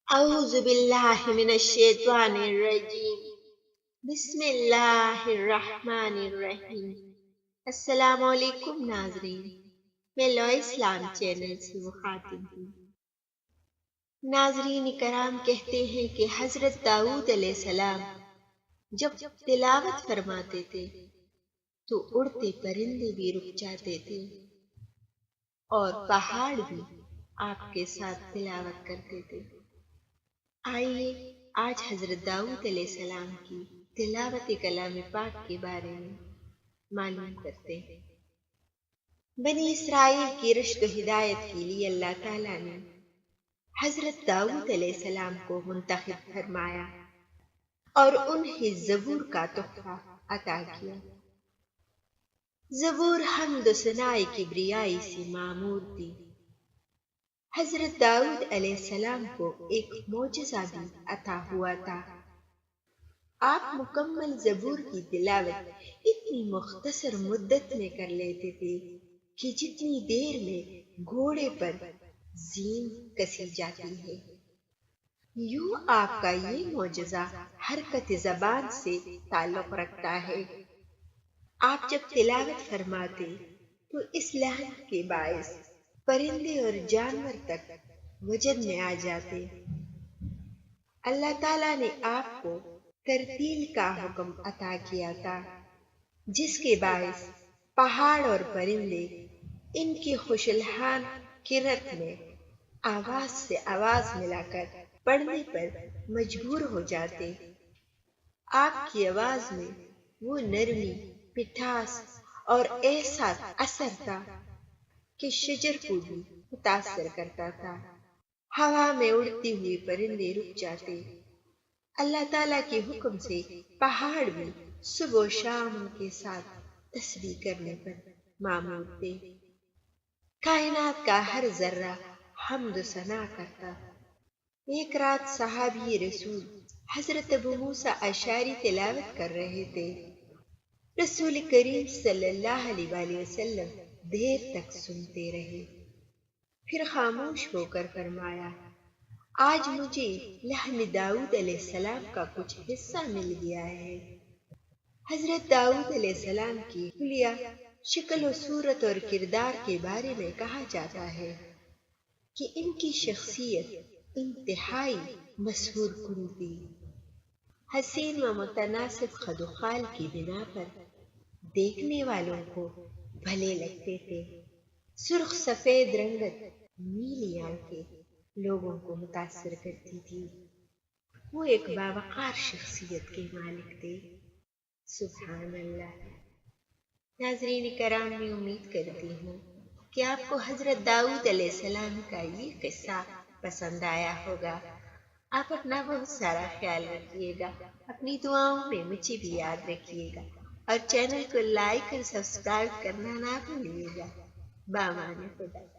اعوذ باللہ من الشیطان الرجیم بسم اللہ الرحمن الرحیم۔ السلام علیکم ناظرین، میں لو اسلام چینل سے مخاطب ہوں۔ ناظرین کرام کہتے ہیں کہ حضرت داؤد علیہ السلام جب تلاوت فرماتے تھے تو اڑتے پرندے بھی رک جاتے تھے اور پہاڑ بھی آپ کے ساتھ تلاوت کرتے تھے۔ آئیے آج حضرت داؤد علیہ السلام کی تلاوت کلام پاک کے بارے میں معلوم کرتے ہیں۔ بنی اسرائیل کی رشد و ہدایت کے لیے اللہ تعالیٰ نے حضرت داؤد علیہ السلام کو منتخب فرمایا اور انہیں زبور کا تحفہ عطا کیا۔ زبور حمد و ثناء کبریائی سے معمور تھی۔ حضرت داؤد علیہ السلام کو ایک معجزہ بھی عطا ہوا تھا۔ آپ مکمل زبور کی تلاوت اتنی مختصر مدت میں کر لیتے تھے کہ جتنی دیر میں گھوڑے پر زین کسی جاتی ہے۔ یوں آپ کا یہ معجزہ حرکت زبان سے تعلق رکھتا ہے۔ آپ جب تلاوت فرماتے تو اس لہر کے باعث پرندے اور جانور تک وجد میں آ جاتے۔ اللہ تعالیٰ نے آپ کو ترتیل کا حکم عطا کیا تھا، جس کے باعث پہاڑ اور پرندے ان کی خوشلحان کرت میں آواز سے آواز ملا کر پڑھنے پر مجبور ہو جاتے۔ آپ کی آواز میں وہ نرمی، مٹھاس اور ایسا اثر تھا کہ شجر کو بھی متاثر کرتا تھا۔ ہوا میں اڑتے ہوئے پرندے رک جاتے۔ اللہ تعالیٰ کے حکم سے پہاڑ بھی صبح و شام ان کے ساتھ تسبیح کرنے پر معمور تھے۔ کائنات کا ہر ذرہ حمد و ثنا کرتا۔ ایک رات صحابی رسول حضرت ابو موسیٰ اشعری تلاوت کر رہے تھے۔ رسول کریم صلی اللہ علیہ وآلہ وسلم دیر تک سنتے رہے، پھر خاموش ہو کر فرمایا، آج مجھے لحن داؤد علیہ السلام کا کچھ حصہ مل گیا ہے۔ حضرت داؤد علیہ السلام کی حلیہ شکل و صورت اور کردار کے بارے میں کہا جاتا ہے کہ ان کی شخصیت انتہائی مسحور کن تھی۔ حسین و متناسب خد و خال کی بنا پر دیکھنے والوں کو بھلے لگتے تھے۔ سرخ سفید رنگت نیلی آنکھیں لوگوں کو متاثر کرتی تھی۔ وہ ایک باوقار شخصیت کے مالک تھے۔ سبحان اللہ۔ ناظرین کرام، میں امید کرتی ہوں کہ آپ کو حضرت داؤد علیہ السلام کا یہ قصہ پسند آیا ہوگا۔ آپ اپنا بہت سارا خیال رکھیے گا، اپنی دعاؤں میں مجھے بھی یاد رکھیے گا اور چینل کو لائک اور سبسکرائب کرنا نہ بھولیے گا۔ بامان خدا۔